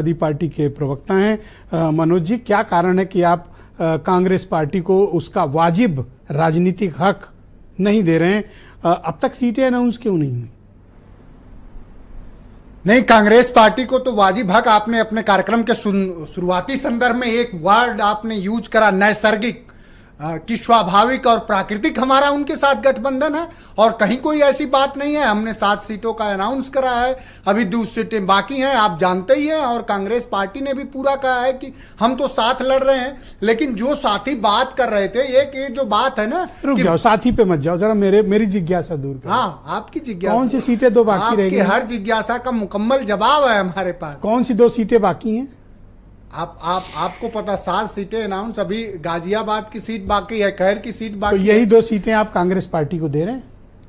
Samajwadi party के प्रवक्ता हैं। मनोज जी, क्या कारण है कि आप कांग्रेस पार्टी को उसका वाजिब राजनीतिक हक नहीं दे रहे हैं? अब तक सीटें अनाउंस क्यों नहीं हुई? नहीं, कांग्रेस पार्टी को तो वाजिब हक, आपने अपने कार्यक्रम के शुरुआती संदर्भ में एक वर्ड आपने यूज करा, नैसर्गिक, कि स्वाभाविक और प्राकृतिक हमारा उनके साथ गठबंधन है और कहीं कोई ऐसी बात नहीं है। हमने 7 सीटों का अनाउंस करा है, अभी 2 सीटें बाकी हैं, आप जानते ही हैं। और कांग्रेस पार्टी ने भी पूरा कहा है कि हम तो साथ लड़ रहे हैं। लेकिन जो साथी बात कर रहे थे, एक ये जो बात है ना, रुक जाओ, साथी पे मत जाओ, जरा मेरी जिज्ञासा दूर करो। हाँ, आपकी जिज्ञासा, कौन सी सीटें 2 बाकी रहेगी? हर जिज्ञासा का मुकम्मल जवाब है हमारे पास। कौन सी 2 सीटें बाकी हैं? आपको पता, 7 सीटें अनाउंस, अभी गाजियाबाद की सीट बाकी है, खैर की सीट बाकी तो यही 2 सीटें आप कांग्रेस पार्टी को दे रहे हैं?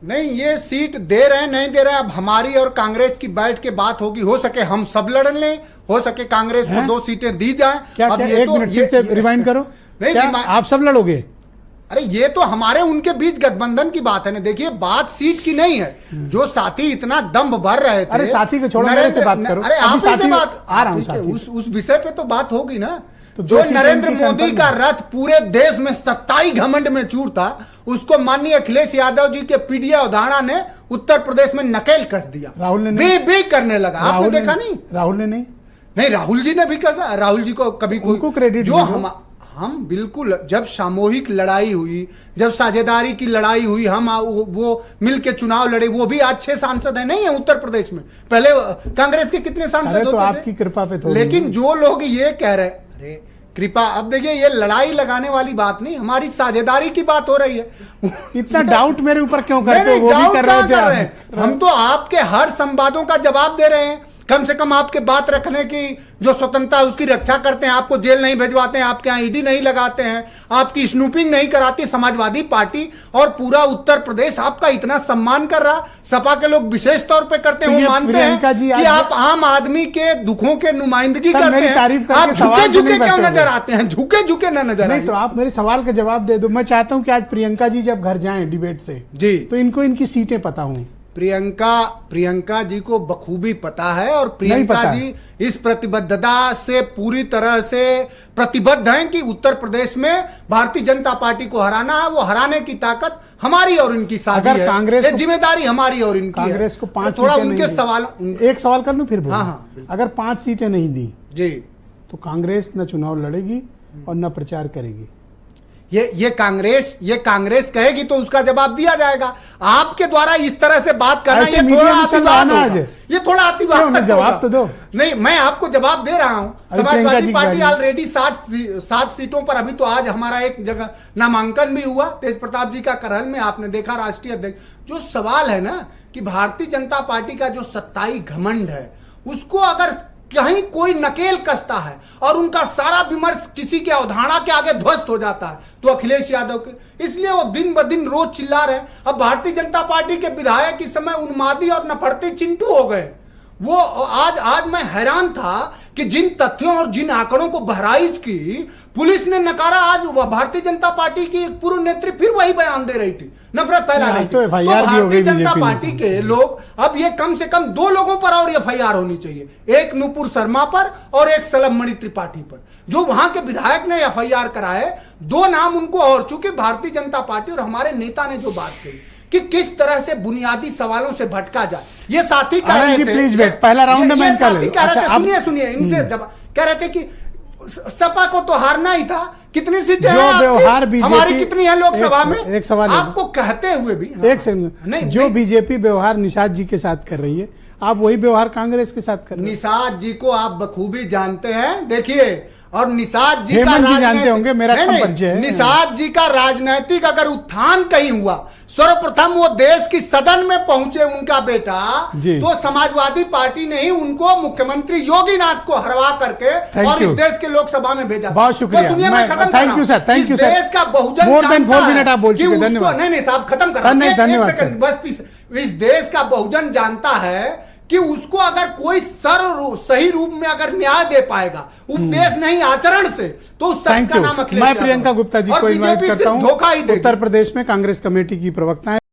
नहीं, ये सीट दे रहे हैं नहीं दे रहे हैं, अब हमारी और कांग्रेस की बैठ के बात होगी। हो सके हम सब लड़ लें, हो सके कांग्रेस को 2 सीटें दी जाए। क्या एक मिनट फिर से रिवाइंड करो। नहीं, आप सब लड़ोगे? अरे ये तो हमारे उनके बीच गठबंधन की बात है ना। देखिए, बात सीट की नहीं है। जो साथी इतना दम्भ भर रहे थे, अरे साथी को छोड़ो, मेरे से बात करो। अरे आप से बात आ रहा हूं, उस विषय पे तो बात होगी ना। तो जो नरेंद्र मोदी का रथ पूरे देश में सत्ताई घमंड में चूर था, उसको माननीय अखिलेश यादव जी के पीडीए अवधारणा ने उत्तर प्रदेश में नकेल कस दिया। राहुल ने भी करने लगा, आपने देखा नहीं? राहुल ने नहीं, राहुल जी ने भी कसा। राहुल जी को कभी कोई क्रेडिट जो हम बिल्कुल, जब सामूहिक लड़ाई हुई, जब साझेदारी की लड़ाई हुई, हम वो मिलके चुनाव लड़े, वो भी आज 6 सांसद है नहीं है उत्तर प्रदेश में। पहले कांग्रेस के कितने सांसद होते तो थे? आपकी कृपा पे तो। लेकिन जो लोग ये कह रहे, अरे कृपा, अब देखिए, ये लड़ाई लगाने वाली बात नहीं, हमारी साझेदारी की बात हो रही है। इतना डाउट मेरे ऊपर क्यों करते हो? वो भी कर रहे थे। हम तो आपके हर संवादों का जवाब दे रहे हैं। कम से कम आपके बात रखने की जो स्वतंत्रता है उसकी रक्षा करते हैं। आपको जेल नहीं भिजवाते हैं, आपके यहाँ ईडी नहीं लगाते हैं, आपकी स्नूपिंग नहीं कराती समाजवादी पार्टी, और पूरा उत्तर प्रदेश आपका इतना सम्मान कर रहा। सपा के लोग विशेष तौर पे करते हैं, वो मानते हैं कि आप आम आदमी के दुखों के नुमाइंदगी करते हैं। आप झुके झुके क्यों नजर आते हैं? झुके झुके ना नजर नहीं, तो आप मेरे सवाल का जवाब दे दो। मैं चाहता हूं कि आज प्रियंका जी जब घर जाएं डिबेट से जी, तो इनको इनकी सीटें पता हों। प्रियंका जी को बखूबी पता है, और प्रियंका जी इस प्रतिबद्धता से पूरी तरह से प्रतिबद्ध हैं कि उत्तर प्रदेश में भारतीय जनता पार्टी को हराना है। वो हराने की ताकत हमारी और इनकी साझी है। कांग्रेस जिम्मेदारी हमारी और इनकी। कांग्रेस को 5 थोड़ा उनके सवाल, एक सवाल कर लूं फिर बोलूं। हाँ, अगर 5 सीटें नहीं दी जी, तो कांग्रेस न चुनाव लड़ेगी और न प्रचार करेगी। ये कांग्रेस कहेगी तो उसका जवाब दिया जाएगा। आपके द्वारा इस तरह से बात करना, ये थोड़ा अतिवाद होगा। ये थोड़ा अतिवाद, जवाब तो दो। नहीं, मैं आपको जवाब दे रहा हूं। समाजवादी पार्टी ऑलरेडी 7 सीटों पर, अभी तो आज हमारा एक जगह नामांकन भी हुआ तेज प्रताप जी का करहल में, आपने देखा, राष्ट्रीय अध्यक्ष। जो सवाल है ना कि भारतीय जनता पार्टी का जो सत्ताई घमंड है, उसको अगर कहीं कोई नकेल कसता है और उनका सारा विमर्श किसी के अवधारणा के आगे ध्वस्त हो जाता है, तो अखिलेश यादव के, इसलिए वो दिन ब दिन रोज चिल्ला रहे हैं। अब भारतीय जनता पार्टी के विधायक इस समय उन्मादी और नफरती चिंटू हो गए। वो आज मैं हैरान था कि जिन तथ्यों और जिन आंकड़ों को बहराइच की पुलिस ने नकारा, आज भारतीय जनता पार्टी की एक पूर्व नेत्री फिर वही बयान दे रही थी, नफरत फैला रही थी। तो भारतीय जनता पार्टी के लोग, अब ये कम से कम 2 लोगों पर और एफआईआर होनी चाहिए, एक नुपुर शर्मा पर और एक सलमणि त्रिपाठी पर, जो वहां के विधायक ने एफआईआर कराए। 2 नाम उनको, और चूंकि भारतीय जनता पार्टी और हमारे नेता ने जो बात कही कि किस तरह से बुनियादी सवालों से भटका जाए, ये साथी कह रहे थे। प्लीज वेट, पहला राउंड में सुनिए इनसे कह रहे थे कि सपा को तो हारना ही था। कितनी सीटें हैं व्यवहार हमारी, कितनी है लोकसभा में? एक सवाल आपको कहते हुए भी, एक सेकंड, जो बीजेपी व्यवहार निषाद जी के साथ कर रही है, आप वही व्यवहार कांग्रेस के साथ कर रहे हैं। निषाद जी को आप बखूबी जानते हैं। देखिए, और निषाद जी का जानते होंगे, मेरा परिचय है। निषाद जी का राजनैतिक अगर उत्थान कहीं हुआ, सर्वप्रथम वो देश की सदन में पहुंचे उनका बेटा, तो समाजवादी पार्टी ने ही उनको मुख्यमंत्री योगीनाथ को हरवा करके और इस देश के लोकसभा में भेजा। बहुत शुक्रिया। तो सुनिए, मैं खत्म कर रहा हूं। Thank you sir. देश का बहुजन मोर देन 4 मिनट आप बोल चुके, धन्यवाद। नहीं साहब, खत्म कर रहा हूं, धन्यवाद। बस इस देश का बहुजन जानता है कि उसको अगर कोई सही रूप में अगर न्याय दे पाएगा, उपदेश नहीं आचरण से, तो उस शख्स का नाम अखिलेश। मैं प्रियंका गुप्ता जी को इनवाइट करता हूं। धोखा ही उत्तर प्रदेश में कांग्रेस कमेटी की प्रवक्ता है।